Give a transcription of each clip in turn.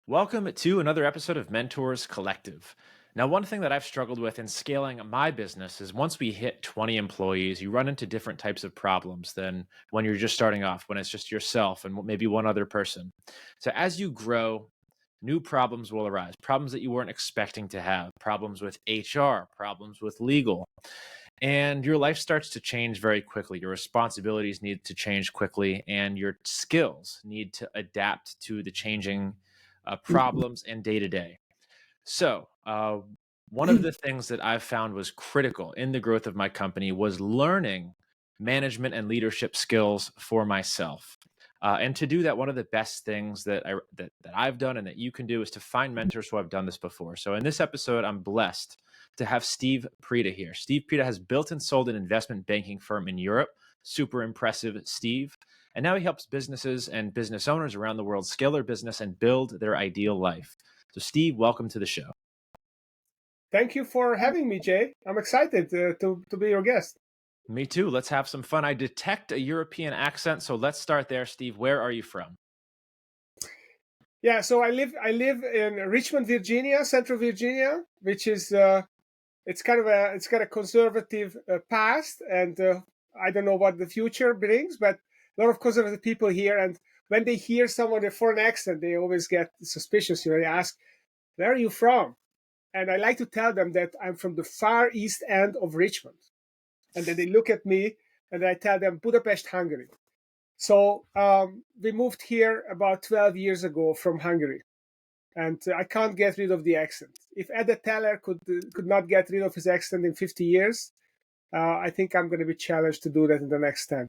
Welcome to another episode of Mentors Collective. Now, one thing that I've struggled with in scaling my business is once we hit 20 employees, you run into different types of problems than when you're just starting off, when it's just yourself and maybe one other person. So, as you grow, new problems will arise, problems that you weren't expecting to have, problems with HR, problems with legal, and your life starts to change very quickly. Your responsibilities need to change quickly, and your skills need to adapt to the changing problems and day to day. So, one of the things that I've found was critical in the growth of my company was learning management and leadership skills for myself. And to do that, one of the best things that I've done and that you can do is to find mentors who have done this before. So in this episode, I'm blessed to have Steve Prida here. Steve Prida has built and sold an investment banking firm in Europe. Super impressive, Steve. And now he helps businesses and business owners around the world scale their business and build their ideal life. So, Steve, welcome to the show. Thank you for having me, Jay. I'm excited to be your guest. Me too. Let's have some fun. I detect a European accent, so let's start there. Steve, where are you from? Yeah, so I live in Richmond, Virginia, Central Virginia, which is it's got a conservative past, and I don't know what the future brings, but a lot of conservative people here, and when they hear someone with a foreign accent, they always get suspicious. They ask, "Where are you from?" And I like to tell them that I'm from the far east end of Richmond, and then they look at me, and I tell them Budapest, Hungary. So we moved here about 12 years ago from Hungary, and I can't get rid of the accent. If Ed Teller could not get rid of his accent in 50 years, I think I'm going to be challenged to do that in the next 10.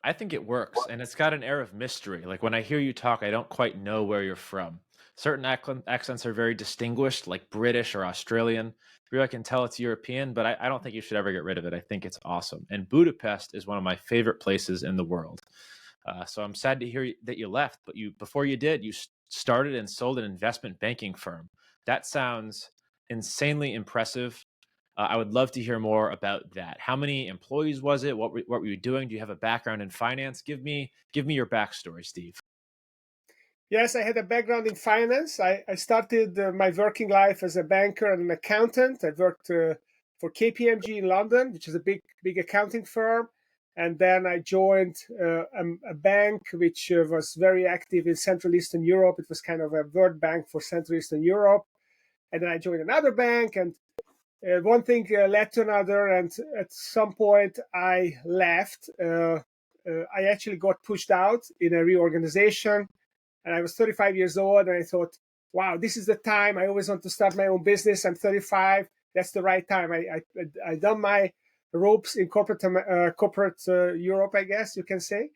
I think it works, and it's got an air of mystery. Like when I hear you talk, I don't quite know where you're from. Certain accents are very distinguished, like British or Australian. Really, I can tell it's European, but I don't think you should ever get rid of it. I think it's awesome. And Budapest is one of my favorite places in the world. So I'm sad to hear that you left, but before you did, you started and sold an investment banking firm. That sounds insanely impressive. I would love to hear more about that. How many employees was it? What were you doing? Do you have a background in finance? Give me your backstory, Steve. Yes, I had a background in finance. I started my working life as a banker and an accountant. I worked for KPMG in London, which is a big accounting firm. And then I joined a bank which was very active in Central Eastern Europe. It was kind of a World Bank for Central Eastern Europe. And then I joined another bank, and one thing led to another. And at some point, I left. I actually got pushed out in a reorganization, and I was 35 years old, and I thought, wow, this is the time. I always want to start my own business. I'm 35. That's the right time. I done my ropes in corporate Europe, I guess you can say.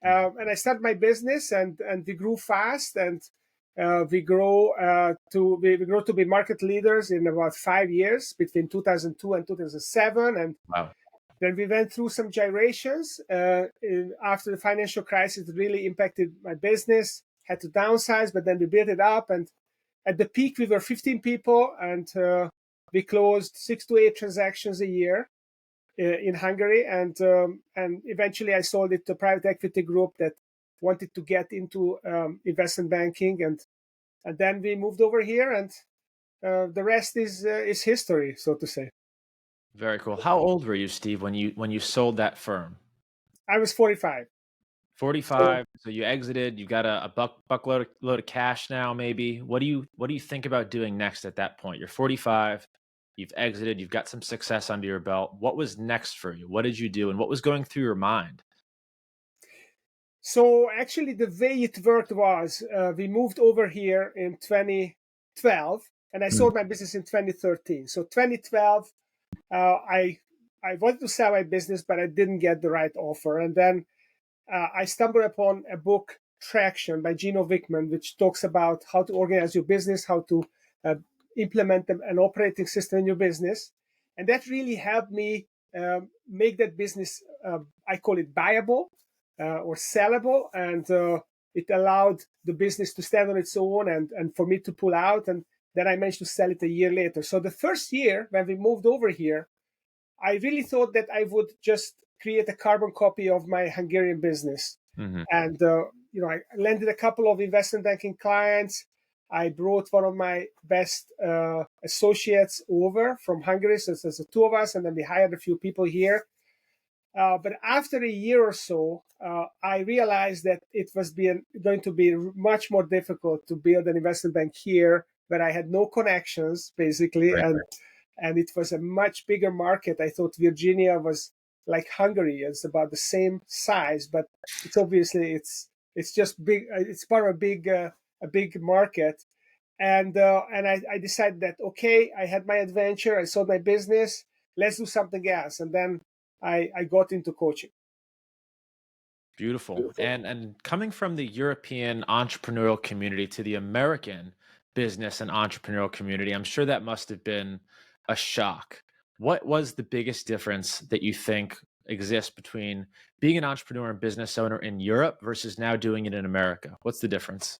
And I started my business, and we grew fast, and we grow to be market leaders in about 5 years between 2002 and 2007, and Wow. then we went through some gyrations. After the financial crisis, it really impacted my business. Had to downsize, but then we built it up. And at the peak, we were 15 people, and we closed 6 to 8 transactions a year in Hungary. And eventually, I sold it to a private equity group that wanted to get into investment banking, and then we moved over here, and the rest is history, so to say. Very cool. How old were you, Steve, when you sold that firm? I was 45. So 45. So you exited. You've got a buckload load of cash now, maybe. What do you think about doing next at that point? You're 45. You've exited. You've got some success under your belt. What was next for you? What did you do, and what was going through your mind? So actually, the way it worked was we moved over here in 2012, and I Mm. sold my business in 2013. So 2012, I wanted to sell my business, but I didn't get the right offer. And then I stumbled upon a book, Traction, by Gino Wickman, which talks about how to organize your business, how to uh, implement an operating system in your business, and that really helped me make that business. I call it buyable or sellable, and it allowed the business to stand on its own, and for me to pull out, and then I managed to sell it a year later. So the first year when we moved over here, I really thought that I would just create a carbon copy of my Hungarian business. Mhm. And I landed a couple of investment banking clients. I brought one of my best associates over from Hungary. So there's the two of us, and then we hired a few people here. But after a year or so, I realized that it was going to be much more difficult to build an investment bank here, where I had no connections, basically, Right. and it was a much bigger market. I thought Virginia was like Hungary; it's about the same size, but it's obviously it's just big. It's part of a big market, and I decided that okay, I had my adventure, I sold my business, let's do something else, and then I got into coaching. Beautiful. And coming from the European entrepreneurial community to the American business and entrepreneurial community, I'm sure that must have been a shock. What was the biggest difference that you think exists between being an entrepreneur and business owner in Europe versus now doing it in America? What's the difference?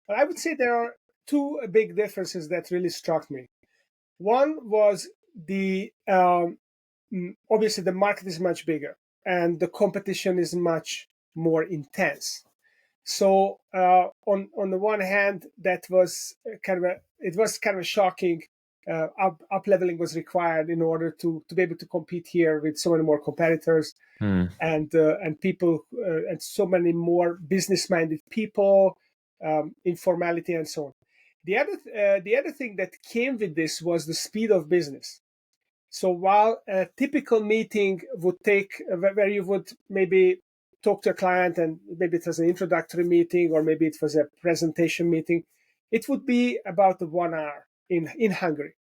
But I would say there are two big differences that really struck me. One was the obviously the market is much bigger and the competition is much more intense. So on the one hand, that was kind of a shocking. Up leveling was required in order to be able to compete here with so many more competitors Hmm. and people and so many more business minded people, informality and so on. The other thing that came with this was the speed of business. So while a typical meeting would take, where you would maybe talk to a client and maybe it was an introductory meeting or maybe it was a presentation meeting, it would be about 1 hour in Hungary.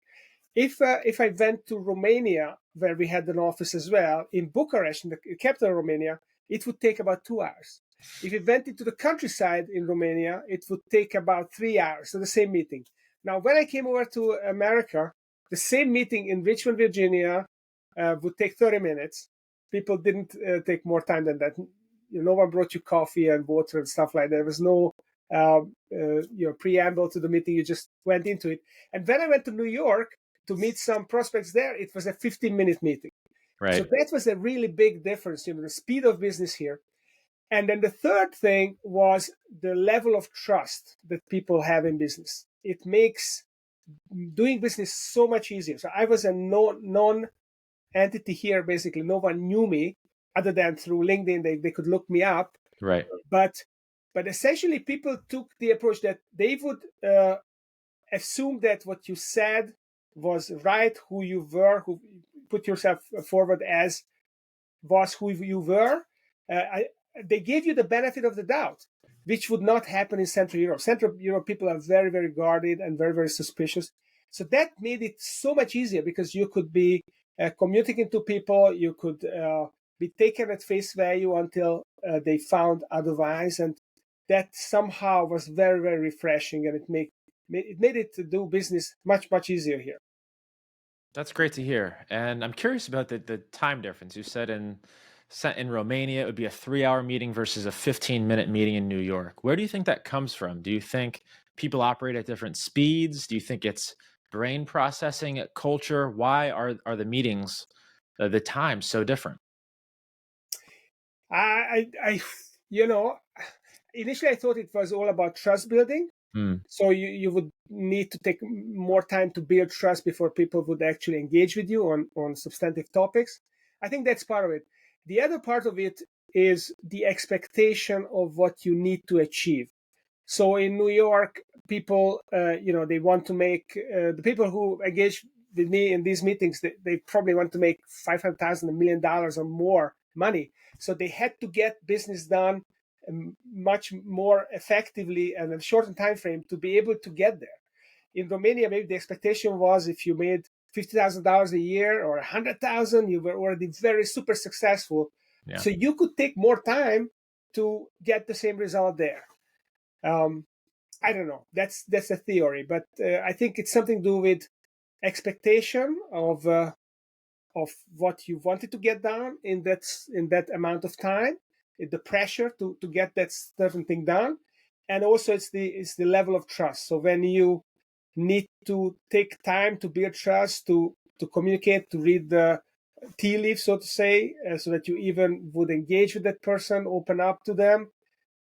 If I went to Romania, where we had an office as well, in Bucharest, in the capital of Romania, it would take about 2 hours. If you went into the countryside in Romania, it would take about 3 hours, so the same meeting. Now, when I came over to America, the same meeting in Richmond, Virginia, would take 30 minutes. People didn't take more time than that. No one brought you coffee and water and stuff like that. There was no preamble to the meeting. You just went into it. And when I went to New York to meet some prospects there, it was a 15-minute meeting. So Right. that was a really big difference, the speed of business here. And then the third thing was the level of trust that people have in business. It makes doing business so much easier. So I was a non entity here, basically. No one knew me other than through LinkedIn. They could look me up. Right. But essentially, people took the approach that they would assume that what you said was right, who you were, who put yourself forward as was who you were. They gave you the benefit of the doubt, which would not happen in Central Europe. Central Europe people are very, very guarded and very, very suspicious. So that made it so much easier because you could be communicating to people, you could be taken at face value until they found otherwise, and that somehow was very, very refreshing, and it made it to do business much, much easier here. That's great to hear. And I'm curious about the time difference. You said in Romania it would be a 3-hour meeting versus a 15-minute meeting in New York. Where do you think that comes from? Do you think people operate at different speeds? Do you think it's brain processing, culture? Why are the meetings, the times so different? I you know, initially I thought it was all about trust building. Hmm. So you would need to take more time to build trust before people would actually engage with you on substantive topics. I think that's part of it. The other part of it is the expectation of what you need to achieve. So in New York, people, they want to make the people who engage with me in these meetings. They probably want to make $500,000, $1 million or more money. So they had to get business done much more effectively and in a shortened time frame to be able to get there. In Romania, maybe the expectation was if you made $50,000 a year or 100,000, you were already very super successful. Yeah. So you could take more time to get the same result there. Um, I don't know. That's a theory, but I think it's something to do with expectation of what you wanted to get done in that amount of time, the pressure to get that certain thing done, and also it's the level of trust. So when you need to take time to build trust, to communicate, to read the tea leaves, so to say, so that you even would engage with that person, open up to them,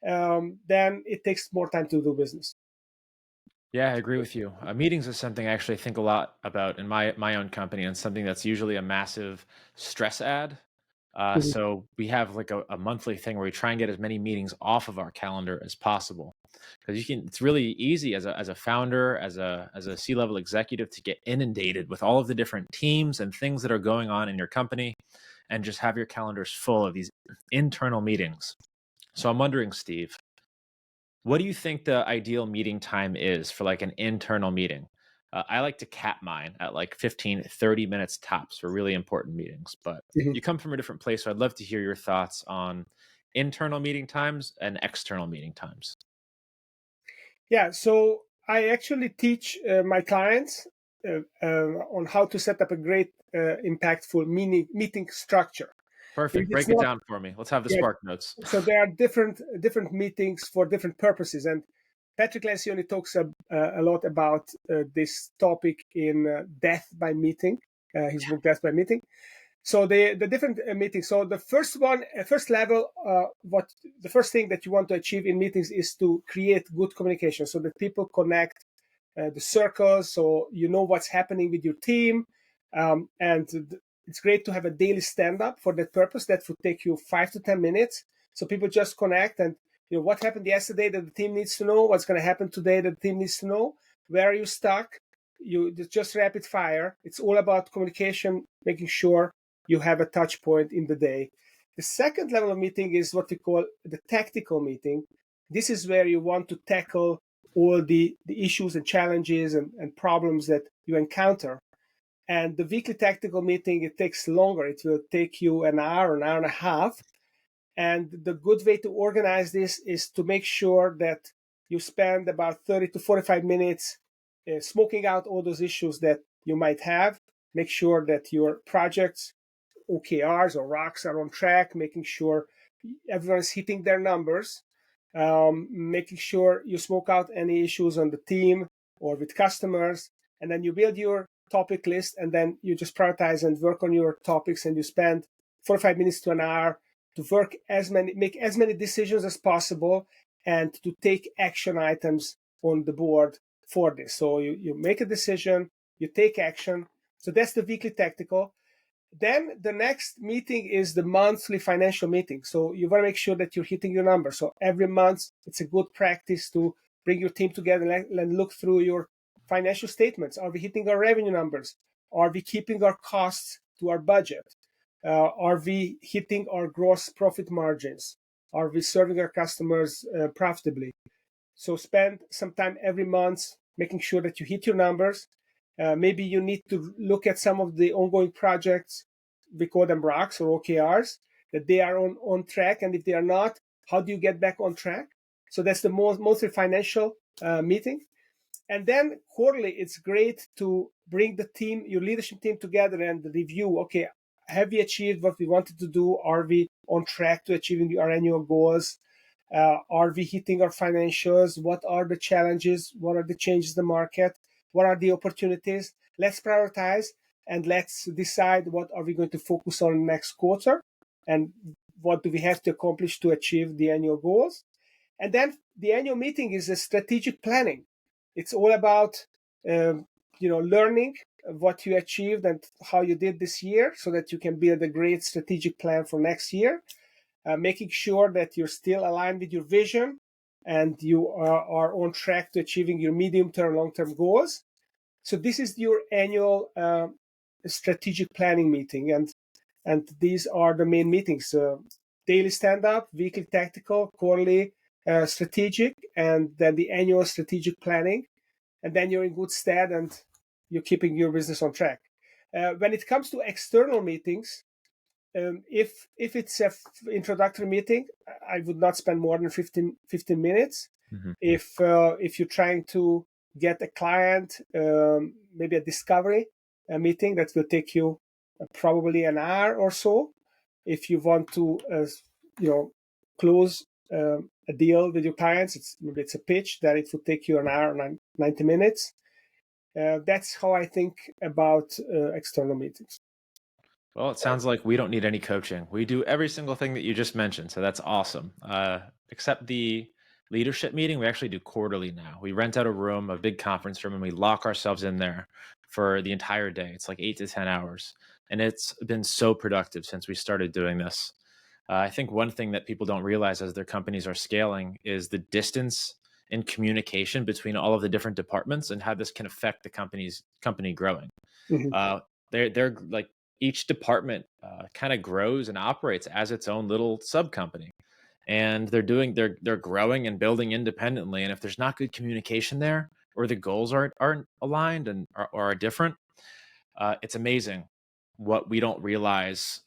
then it takes more time to do business. Yeah, I agree with you. Meetings is something I actually think a lot about in my own company, and something that's usually a massive stress add. Mhm. So we have like a monthly thing where we try and get as many meetings off of our calendar as possible, because you can. It's really easy as a founder, as a C-level executive, to get inundated with all of the different teams and things that are going on in your company, and just have your calendars full of these internal meetings. So I'm wondering, Steve, what do you think the ideal meeting time is for like an internal meeting? I like to cap mine at like 15, 30 minutes tops for really important meetings, but Mhm. you come from a different place. So I'd love to hear your thoughts on internal meeting times and external meeting times. Yeah, so I actually teach my clients on how to set up a great, impactful meeting structure. Perfect. It's Break it not, down for me. Let's have the yeah. spark notes. So there are different meetings for different purposes, and Patrick Lencioni talks a lot about this topic in Death by Meeting, his book Death by Meeting. So the different meetings. So the first one, first level, what the first thing that you want to achieve in meetings is to create good communication, so that people connect the circles, so you know what's happening with your team, and it's great to have a daily stand up for that purpose. That would take you 5 to 10 minutes, so people just connect and what happened yesterday that the team needs to know, what's going to happen today that the team needs to know, where are you stuck. You just rapid fire. It's all about communication, making sure you have a touch point in the day. The second level of meeting is what we call the tactical meeting. This is where you want to tackle all the issues and challenges and problems that you encounter. And the weekly tactical meeting, it takes longer. It will take you an hour and a half. And the good way to organize this is to make sure that you spend about 30 to 45 minutes smoking out all those issues that you might have. Make sure that your projects, OKRs or rocks, are on track, making sure everyone's hitting their numbers, making sure you smoke out any issues on the team or with customers, and then you build your topic list, and then you just prioritize and work on your topics, and you spend 45 minutes to an hour to make as many decisions as possible, and to take action items on the board for this. So you make a decision, you take action. So that's the weekly tactical. Then the next meeting is the monthly financial meeting. So you want to make sure that you're hitting your numbers. So every month, it's a good practice to bring your team together and look through your financial statements. Are we hitting our revenue numbers? Are we keeping our costs to our budget? Are we hitting our gross profit margins? Are we serving our customers profitably? So spend some time every month making sure that you hit your numbers. Maybe you need to look at some of the ongoing projects, we call them rocks or OKRs, that they are on track. And if they are not, how do you get back on track? So that's the mostly financial meeting. And then quarterly, it's great to bring the team, your leadership team together and review, okay, have we achieved what we wanted to do? Are we on track to achieving our annual goals? Are we hitting our financials? What are the challenges? What are the changes in the market? What are the opportunities? Let's prioritize and let's decide what are we going to focus on next quarter, and what do we have to accomplish to achieve the annual goals. And then the annual meeting is a strategic planning. It's all about learning what you achieved and how you did this year, so that you can build a great strategic plan for next year, making sure that you're still aligned with your vision and you are on track to achieving your medium-term, long-term goals. So this is your annual strategic planning meeting, and these are the main meetings: daily stand-up, weekly tactical, quarterly strategic, and then the annual strategic planning. And then you're in good stead, and you're keeping your business on track. When it comes to external meetings, if it's a introductory meeting, I would not spend more than 15 minutes. Mhm. If you're trying to get a client, maybe a discovery meeting, that will take you probably an hour or so. If you want to close a deal with your clients, maybe it's a pitch, then it would take you an hour and 90 minutes. That's how I think about external meetings. Well, it sounds like we don't need any coaching. We do every single thing that you just mentioned, so that's awesome. Except the leadership meeting, we actually do quarterly now. We rent out a room, a big conference room, and we lock ourselves in there for the entire day. It's like 8 to 10 hours. And it's been so productive since we started doing this. I think one thing that people don't realize as their companies are scaling is the distance in communication between all of the different departments and how this can affect the company growing. Mhm. Uh, they're like each department kind of grows and operates as its own little sub company, and they're growing and building independently. And if there's not good communication there, or the goals aren't aligned and are different, it's amazing what we don't realize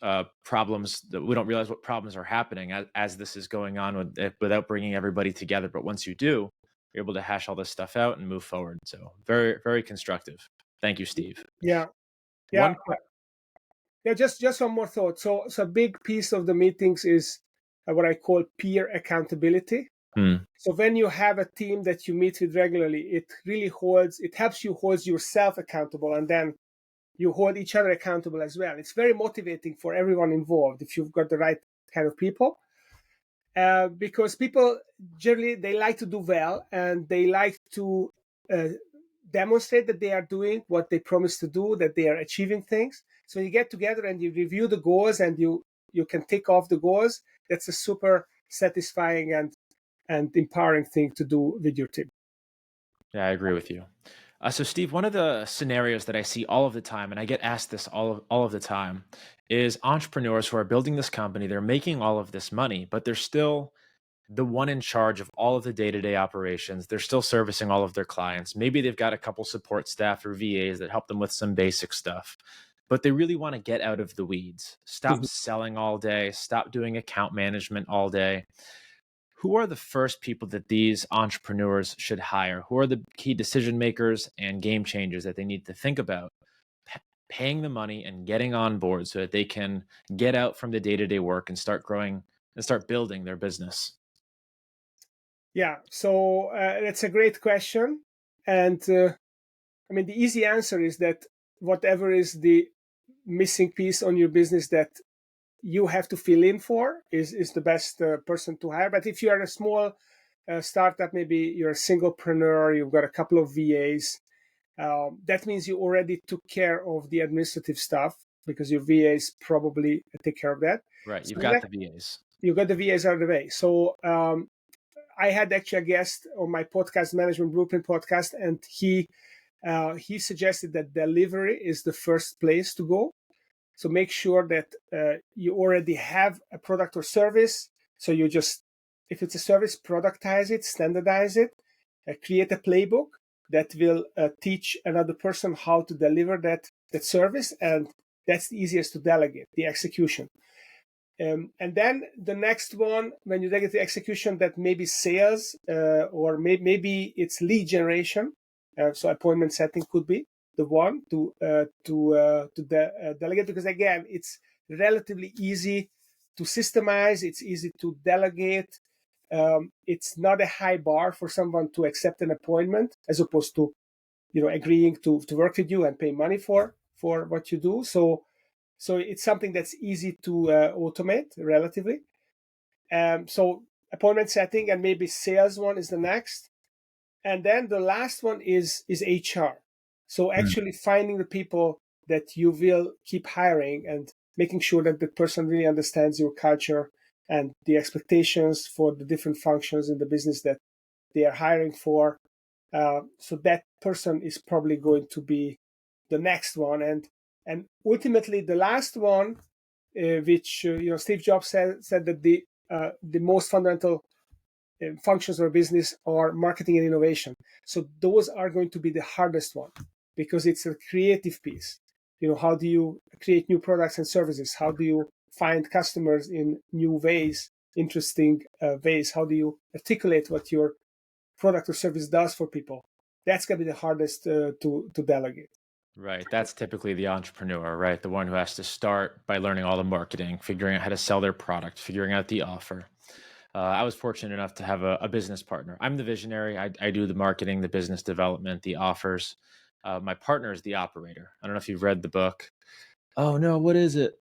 problems that we don't realize what problems are happening as this is going on without bringing everybody together. But once you do, you're able to hash all this stuff out and move forward. So very, very constructive. Thank you, Steve. Yeah, yeah, One quick. yeah. Just one more thought. So a big piece of the meetings is what I call peer accountability. Hmm. So when you have a team that you meet with regularly, it helps you hold yourself accountable, and then you hold each other accountable as well. It's very motivating for everyone involved if you've got the right kind of people. Because people generally they like to do well and they like to uh, demonstrate that they are doing what they promise to do, that they are achieving things. So you get together and you review the goals and you can tick off the goals. That's a super satisfying and empowering thing to do with your team. Yeah, I agree with you. So, Steve, one of the scenarios that I see all of the time, and I get asked this all of the time, is entrepreneurs who are building this company. They're making all of this money, but they're still the one in charge of all of the day-to-day operations. They're still servicing all of their clients. Maybe they've got a couple support staff or VAs that help them with some basic stuff, but they really want to get out of the weeds. Stop Mhm. selling all day, stop doing account management all day. Who are the first people that these entrepreneurs should hire? Who are the key decision makers and game changers that they need to think about paying the money and getting on board so that they can get out from the day-to-day work and start growing and start building their business? Yeah, so that's a great question. And I mean, the easy answer is that whatever is the missing piece on your business that you have to fill in for is the best person to hire. But if you are a small startup, maybe you're a singlepreneur, you've got a couple of VAs, that means you already took care of the administrative stuff because your VAs probably take care of that. Right. So You've got the VAs. you got the VAs out of the way. So I had actually a guest on my podcast, Management Blueprint podcast, and he suggested that delivery is the first place to go. So make sure that you already have a product or service. So you just, if it's a service, productize it, standardize it, create a playbook that will teach another person how to deliver that service, and that's the easiest to delegate, the execution. And then the next one, when you get the execution, that maybe sales or maybe it's lead generation. So appointment setting could be the one to delegate, because again, it's relatively easy to systemize. It's easy to delegate. It's not a high bar for someone to accept an appointment, as opposed to agreeing to work with you and pay money for what you do. So it's something that's easy to automate relatively. So appointment setting and maybe sales one is the next, and then the last one is HR. So Mm. actually finding the people that you will keep hiring and making sure that the person really understands your culture and the expectations for the different functions in the business that they are hiring for. So that person is probably going to be the next one, and ultimately the last one, which Steve Jobs said that the most fundamental functions of a business are marketing and innovation. So those are going to be the hardest one because it's a creative piece. How do you create new products and services? How do you find customers in new ways, interesting ways? How do you articulate what your product or service does for people? That's going to be the hardest to delegate. Right. That's typically the entrepreneur, right? The one who has to start by learning all the marketing, figuring out how to sell their product, figuring out the offer. I was fortunate enough to have a business partner. I'm the visionary. I do the marketing, the business development, the offers. My partner is the operator. I don't know if you've read the book. Oh no, what is it?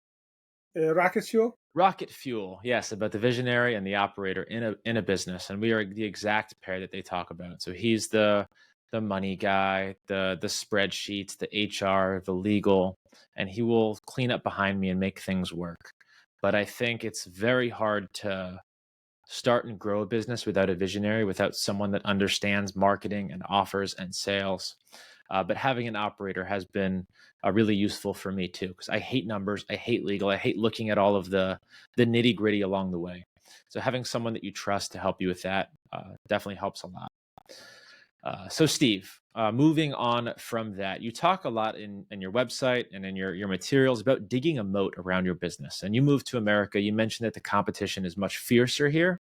Rocket Fuel? Rocket fuel, yes, about the visionary and the operator in a business, and we are the exact pair that they talk about. So he's the money guy, the spreadsheets, the HR, the legal, and he will clean up behind me and make things work. But I think it's very hard to start and grow a business without a visionary, without someone that understands marketing and offers and sales. But having an operator has been really useful for me too, because I hate numbers, I hate legal, I hate looking at all of the nitty gritty along the way. So having someone that you trust to help you with that definitely helps a lot. So Steve, moving on from that, you talk a lot in your website and in your materials about digging a moat around your business. And you moved to America. You mentioned that the competition is much fiercer here.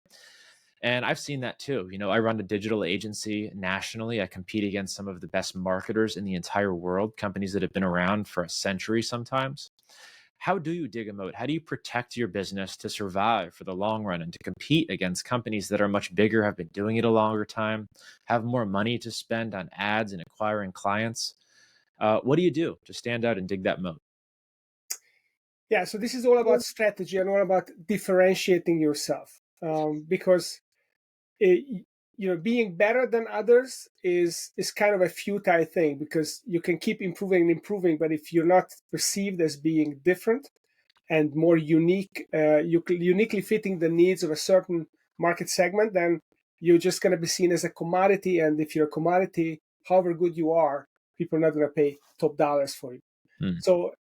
And I've seen that too. You know, I run a digital agency nationally. I compete against some of the best marketers in the entire world, companies that have been around for a century sometimes. How do you dig a moat? How do you protect your business to survive for the long run and to compete against companies that are much bigger, have been doing it a longer time, have more money to spend on ads and acquiring clients? What do you do to stand out and dig that moat? Yeah, so this is all about strategy and all about differentiating yourself, because it, being better than others is kind of a futile thing, because you can keep improving and improving, but if you're not perceived as being different and more unique, uniquely fitting the needs of a certain market segment, then you're just going to be seen as a commodity. And if you're a commodity, however good you are, people are not going to pay top dollars for you. Hmm. So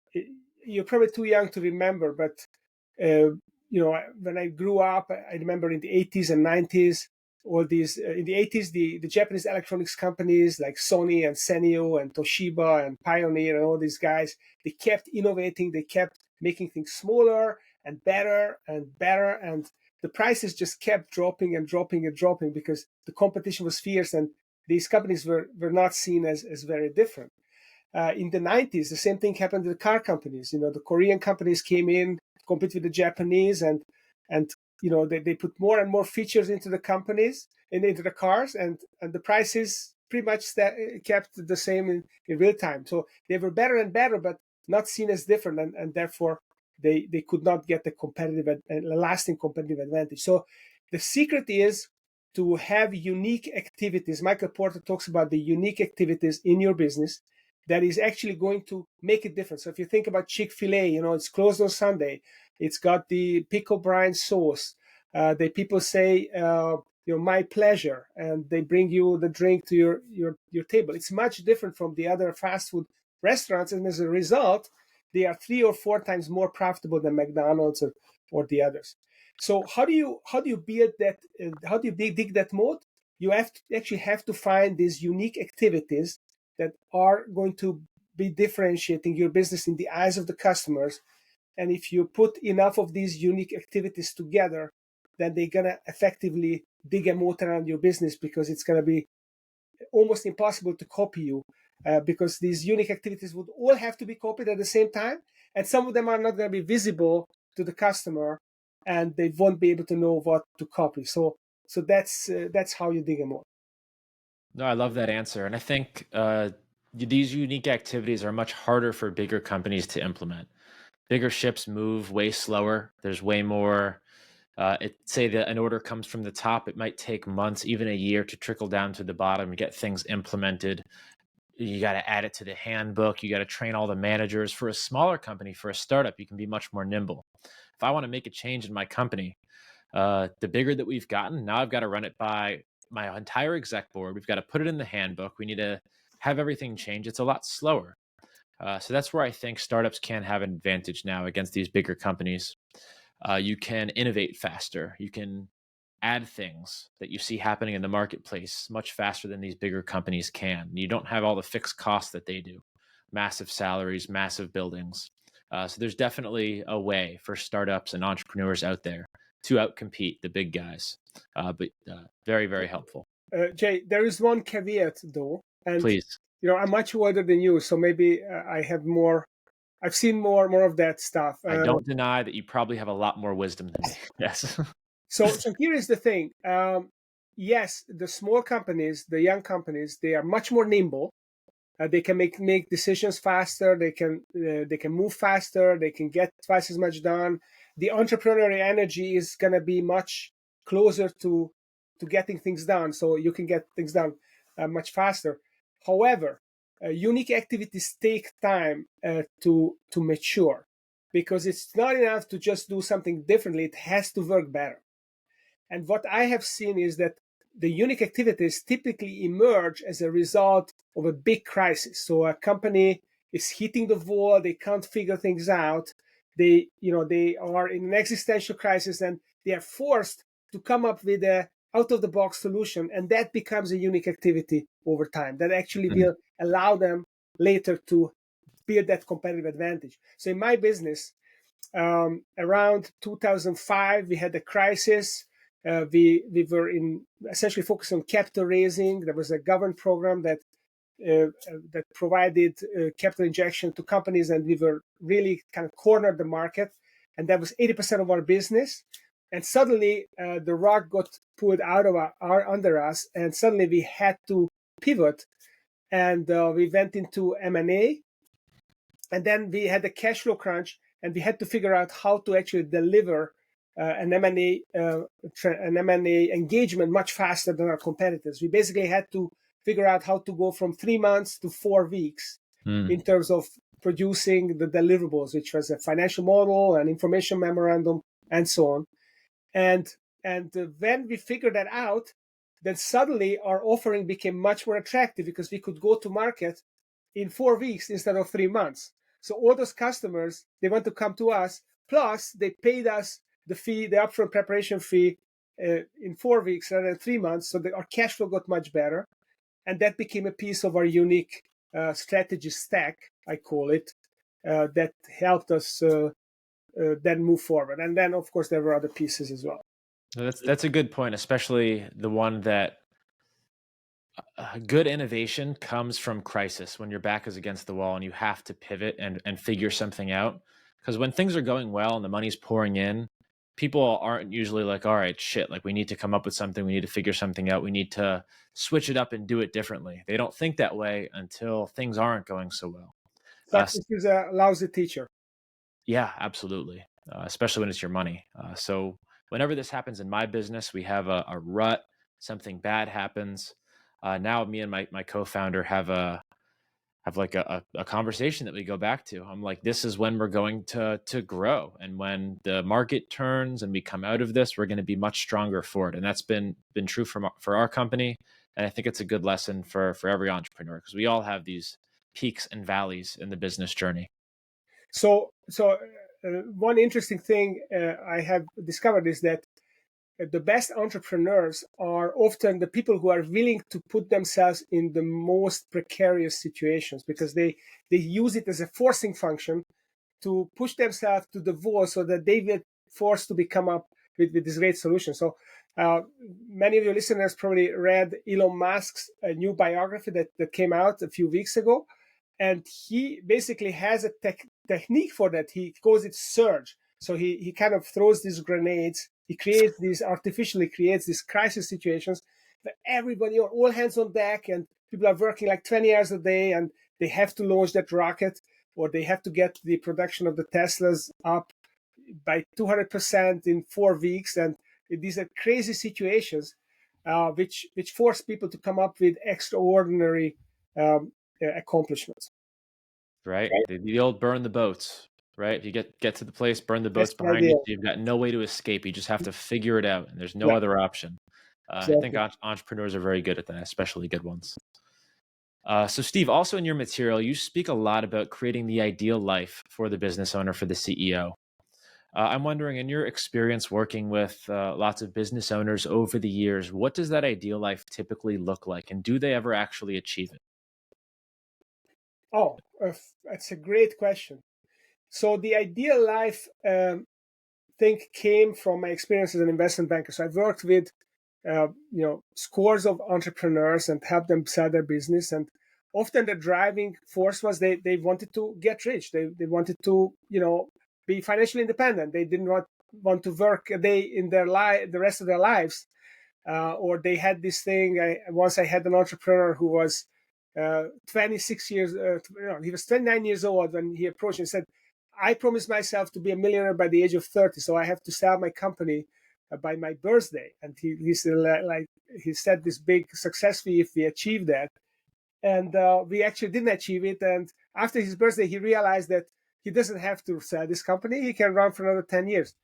you're probably too young to remember, but when I grew up, I remember in the 80s and 90s, all these in the 80s, the Japanese electronics companies like Sony and Sanyo and Toshiba and Pioneer and all these guys, they kept innovating, they kept making things smaller and better and better, and the prices just kept dropping and dropping and dropping because the competition was fierce and these companies were not seen as very different. In the 90s, the same thing happened to the car companies. The Korean companies came in, compete with the Japanese, and they put more and more features into the companies and into the cars, and the prices pretty much kept the same in real time. So they were better and better, but not seen as different, and therefore they could not get the competitive and lasting competitive advantage. So the secret is to have unique activities. Michael Porter talks about the unique activities in your business that is actually going to make a difference. So if you think about Chick-fil-A, it's closed on Sunday. It's got the pickle brine sauce. The people say, my pleasure, and they bring you the drink to your table. It's much different from the other fast food restaurants, and as a result, they are 3 or 4 times more profitable than McDonald's or the others. So how do you build that? How do you dig that moat? You actually have to find these unique activities that are going to be differentiating your business in the eyes of the customers. And if you put enough of these unique activities together, then they're going to effectively dig a moat around your business, because it's going to be almost impossible to copy you, because these unique activities would all have to be copied at the same time. And some of them are not going to be visible to the customer, and they won't be able to know what to copy. So that's how you dig a moat. No, I love that answer. And I think these unique activities are much harder for bigger companies to implement. Bigger ships move way slower. There's way more. Say that an order comes from the top, it might take months, even a year, to trickle down to the bottom and get things implemented. You got to add it to the handbook. You got to train all the managers. For a smaller company, for a startup, you can be much more nimble. If I want to make a change in my company, the bigger that we've gotten, now I've got to run it by my entire exec board. We've got to put it in the handbook. We need to have everything change. It's a lot slower. So that's where I think startups can have an advantage now against these bigger companies. You can innovate faster. You can add things that you see happening in the marketplace much faster than these bigger companies can. You don't have all the fixed costs that they do, massive salaries, massive buildings. So there's definitely a way for startups and entrepreneurs out there to outcompete the big guys. But very, very helpful. Jay, there is one caveat though, and Please. I'm much older than you, so maybe I have more. I've seen more of that stuff. I don't deny that you probably have a lot more wisdom than me. Yes. So here is the thing. Yes, the small companies, the young companies, they are much more nimble. They can make decisions faster. They can move faster. They can get twice as much done. the entrepreneurial energy is going to be much closer to getting things done, so you can get things done much faster. However, unique activities take time to mature, because it's not enough to just do something differently. It has to work better. And what I have seen is that the unique activities typically emerge as a result of a big crisis. So a company is hitting the wall, they can't figure things out. They are in an existential crisis, and they are forced to come up with a out of the box solution, and that becomes a unique activity over time that actually will allow them later to build that competitive advantage. So in my business, around 2005, we had a crisis. We were essentially focused on capital raising. There was a government program that provided capital injection to companies, and we were really kind of cornered the market, and that was 80% of our business. And suddenly, the rug got pulled out of under us, and suddenly we had to pivot, and we went into M&A, and then we had a cash flow crunch, and we had to figure out how to actually deliver an M&A engagement much faster than our competitors. We basically had to figure out how to go from 3 months to 4 weeks in terms of producing the deliverables, which was a financial model, an information memorandum, and so on. And when we figured that out, then suddenly our offering became much more attractive, because we could go to market in 4 weeks instead of 3 months. So all those customers, they want to come to us, plus they paid us the fee, the upfront preparation fee, in 4 weeks rather than 3 months. So our cash flow got much better. And that became a piece of our unique strategy stack, I call it, that helped us then move forward. And then, of course, there were other pieces as well. That's a good point, especially the one that good innovation comes from crisis, when your back is against the wall and you have to pivot and figure something out. Because when things are going well and the money's pouring in, people aren't usually like, all right, shit, like we need to come up with something, we need to figure something out, we need to switch it up and do it differently. They don't think that way until things aren't going so well. Success is a lousy teacher. Yeah, absolutely. Especially when it's your money. So whenever this happens in my business, we have a rut, something bad happens. Now me and my co-founder have like a conversation that we go back to. I'm like, this is when we're going to grow. And when the market turns and we come out of this, we're going to be much stronger for it. And that's been true for our company. And I think it's a good lesson for every entrepreneur, because we all have these peaks and valleys in the business journey. So one interesting thing I have discovered is that the best entrepreneurs are often the people who are willing to put themselves in the most precarious situations, because they use it as a forcing function to push themselves to the wall, so that they get forced to become up with this great solution. So many of your listeners probably read Elon Musk's new biography that came out a few weeks ago. And he basically has a technique for that. He calls it surge. So he kind of throws these grenades. He artificially creates these crisis situations where everybody, or all hands on deck, and people are working like 20 hours a day, and they have to launch that rocket, or they have to get the production of the Teslas up by 200% in 4 weeks. And these are crazy situations which force people to come up with extraordinary accomplishments. Right? The old burn the boats, right? If you get to the place, burn the boats behind you. You've got no way to escape. You just have to figure it out, and there's no other option. I think entrepreneurs are very good at that, especially good ones. So Steve, also in your material, you speak a lot about creating the ideal life for the business owner, for the CEO. I'm wondering, in your experience working with lots of business owners over the years, what does that ideal life typically look like, and do they ever actually achieve it? Oh, that's a great question. So the ideal life thing came from my experience as an investment banker. So I've worked with scores of entrepreneurs and helped them sell their business. And often the driving force was they wanted to get rich. They wanted to be financially independent. They didn't want to work a day in their life, the rest of their lives. Or they had this thing. Once I had an entrepreneur who was 26 years, he was 29 years old when he approached and said, I promised myself to be a millionaire by the age of 30, so I have to sell my company by my birthday. And he said, like, he set this big success fee if we achieve that. And we actually didn't achieve it. And after his birthday, he realized that he doesn't have to sell this company. He can run for another 10 years.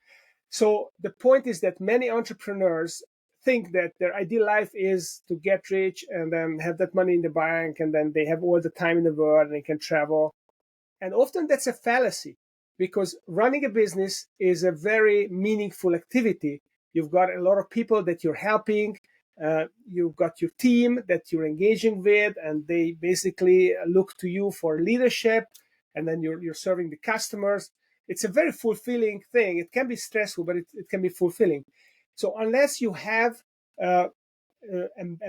So the point is that many entrepreneurs think that their ideal life is to get rich and then have that money in the bank, and then they have all the time in the world and they can travel. And often that's a fallacy, because running a business is a very meaningful activity. You've got a lot of people that you're helping. You've got your team that you're engaging with, and they basically look to you for leadership. And then you're serving the customers. It's a very fulfilling thing. It can be stressful, but it can be fulfilling. So unless you have a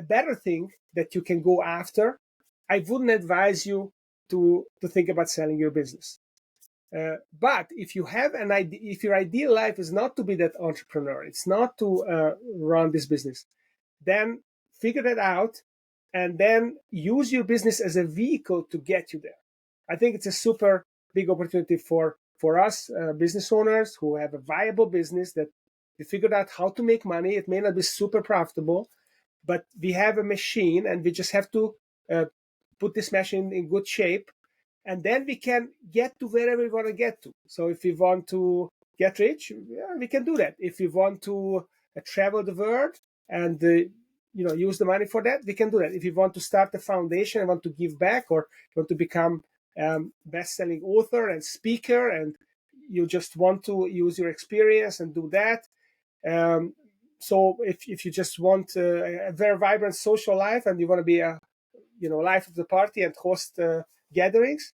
better thing that you can go after, I wouldn't advise you to think about selling your business. But if you have an idea, if your ideal life is not to be that entrepreneur, it's not to run this business, then figure that out and then use your business as a vehicle to get you there. I think it's a super big opportunity for us business owners who have a viable business that we figured out how to make money. It may not be super profitable, but we have a machine and we just have to put this machine in good shape, and then we can get to wherever we want to get to. So if we want to get rich, yeah, we can do that. If we want to travel the world and use the money for that, we can do that. If you want to start a foundation and want to give back, or want to become best-selling author and speaker, and you just want to use your experience and do that. So if you just want a very vibrant social life and you want to be a life of the party and host gatherings,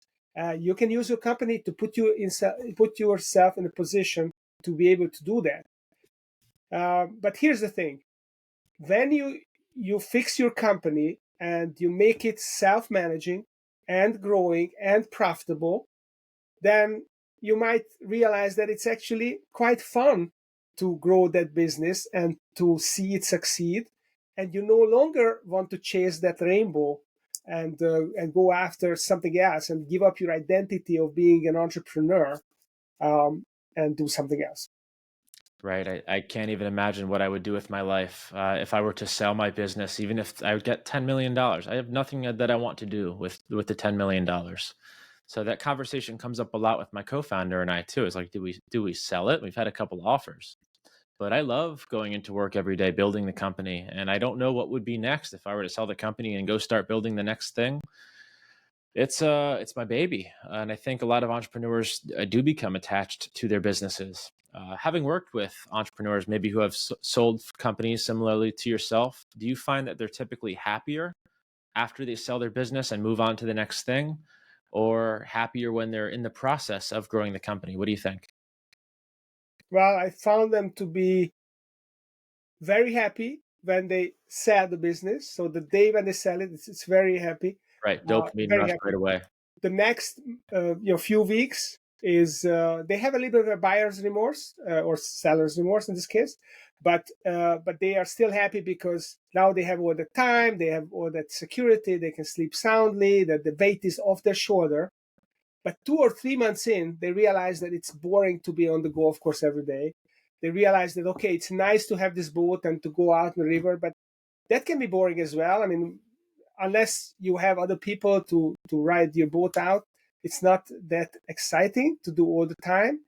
you can use your company to put yourself in a position to be able to do that. But here's the thing: when you fix your company and you make it self-managing and growing and profitable, then you might realize that it's actually quite fun to grow that business and to see it succeed. And you no longer want to chase that rainbow and go after something else and give up your identity of being an entrepreneur and do something else. Right. I can't even imagine what I would do with my life if I were to sell my business, even if I would get $10 million. I have nothing that I want to do with the $10 million. So that conversation comes up a lot with my co-founder and I too. It's like, do we sell it? We've had a couple offers, but I love going into work every day, building the company, and I don't know what would be next if I were to sell the company and go start building the next thing. It's my baby, and I think a lot of entrepreneurs do become attached to their businesses. Having worked with entrepreneurs, maybe who have sold companies similarly to yourself, do you find that they're typically happier after they sell their business and move on to the next thing, or happier when they're in the process of growing the company? What do you think? Well, I found them to be very happy when they sell the business. So the day when they sell it, it's very happy. Right, dopamine Very rush happy. right away. The next few weeks is they have a little bit of a buyer's remorse or seller's remorse in this case, but they are still happy because now they have all the time, they have all that security, they can sleep soundly, that the weight is off their shoulder. But 2 or 3 months in, they realize that it's boring to be on the golf course every day. They realize that, okay, it's nice to have this boat and to go out in the river, but that can be boring as well. I mean, unless you have other people to ride your boat out, it's not that exciting to do all the time.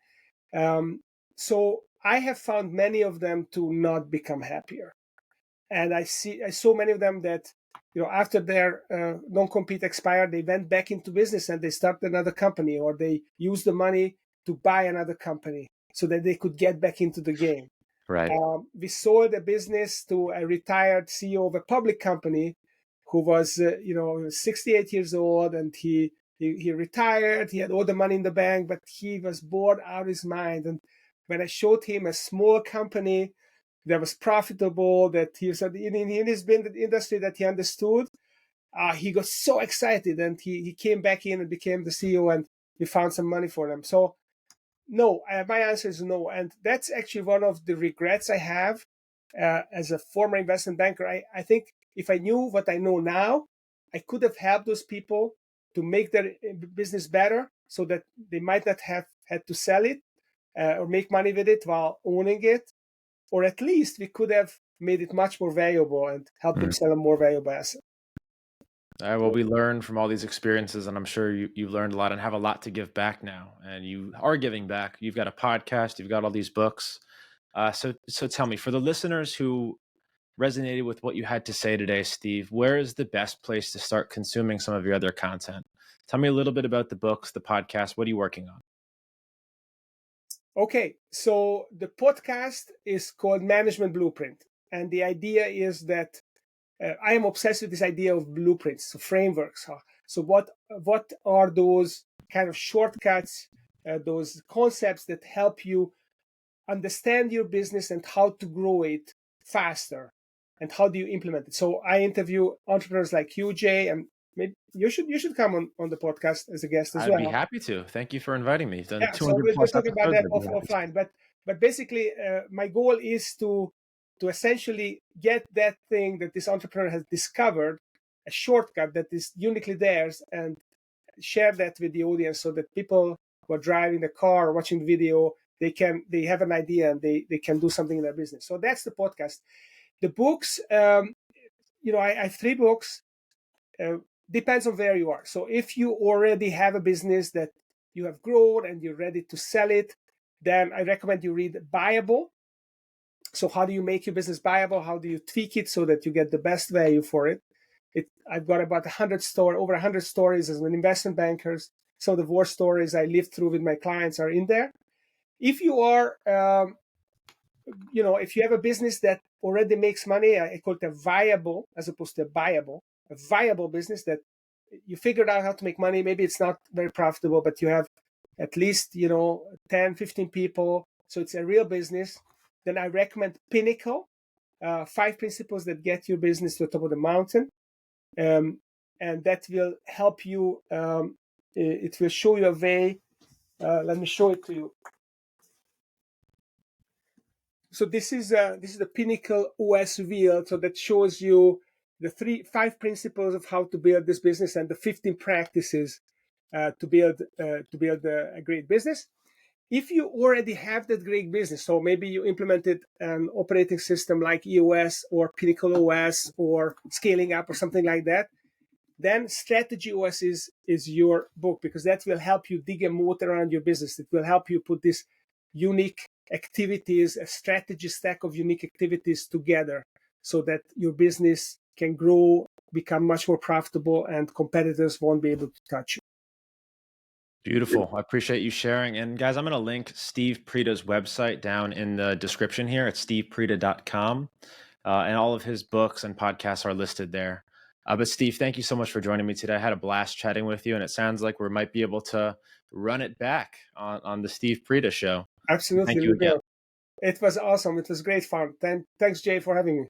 So I have found many of them to not become happier, and I saw many of them that after their non-compete expired, they went back into business and they started another company, or they used the money to buy another company so that they could get back into the game. Right. We sold a business to a retired CEO of a public company who was 68 years old, and he retired. He had all the money in the bank, but he was bored out of his mind. And when I showed him a small company that was profitable, that he said in his industry that he understood, he got so excited, and he came back in and became the CEO, and we found some money for them. So no, my answer is no. And that's actually one of the regrets I have as a former investment banker. I think if I knew what I know now, I could have helped those people to make their business better so that they might not have had to sell it or make money with it while owning it, or at least we could have made it much more valuable and helped them sell a more valuable asset. All right, well, we learned from all these experiences, and I'm sure you've learned a lot and have a lot to give back now. And you are giving back. You've got a podcast, you've got all these books. So tell me, for the listeners who resonated with what you had to say today, Steve, where is the best place to start consuming some of your other content? Tell me a little bit about the books, the podcast. What are you working on? Okay, so the podcast is called Management Blueprint. And the idea is that I am obsessed with this idea of blueprints, so frameworks. So what are those kind of shortcuts, those concepts that help you understand your business and how to grow it faster, and how do you implement it? So I interview entrepreneurs like you, Jay, and maybe you should come on the podcast as a guest as well. I'd be happy to. Thank you for inviting me. Yeah, so we'll talk about that offline. But basically, my goal is to essentially get that thing that this entrepreneur has discovered, a shortcut that is uniquely theirs, and share that with the audience so that people who are driving the car or watching the video, they have an idea and they can do something in their business. So that's the podcast. The books, I have 3 books. Depends on where you are. So if you already have a business that you have grown and you're ready to sell it, then I recommend you read Buyable. So how do you make your business buyable? How do you tweak it so that you get the best value for it? I've got about over 100 stories as an investment banker. Some of the war stories I lived through with my clients are in there. If you are, if you have a business that already makes money, I call it a viable as opposed to a buyable. A viable business that you figured out how to make money. Maybe it's not very profitable, but you have at least 10, 15 people, so it's a real business. Then I recommend Pinnacle, 5 principles that get your business to the top of the mountain, and that will help you. It will show you a way. Let me show it to you. So this is the Pinnacle OS wheel. So that shows you the 5 principles of how to build this business and the 15 practices to build a great business. If you already have that great business, so maybe you implemented an operating system like EOS or Pinnacle OS or Scaling Up or something like that, then Strategy OS is your book, because that will help you dig a moat around your business. It will help you put these unique activities, a strategy stack of unique activities together so that your business can grow, become much more profitable, and competitors won't be able to touch you. Beautiful. I appreciate you sharing. And guys, I'm going to link Steve Preda's website down in the description here. It's stevepreda.com. And all of his books and podcasts are listed there. But Steve, thank you so much for joining me today. I had a blast chatting with you, and it sounds like we might be able to run it back on the Steve Preda show. Absolutely. Thank you again. It was awesome. It was great fun. Thanks, Jay, for having me.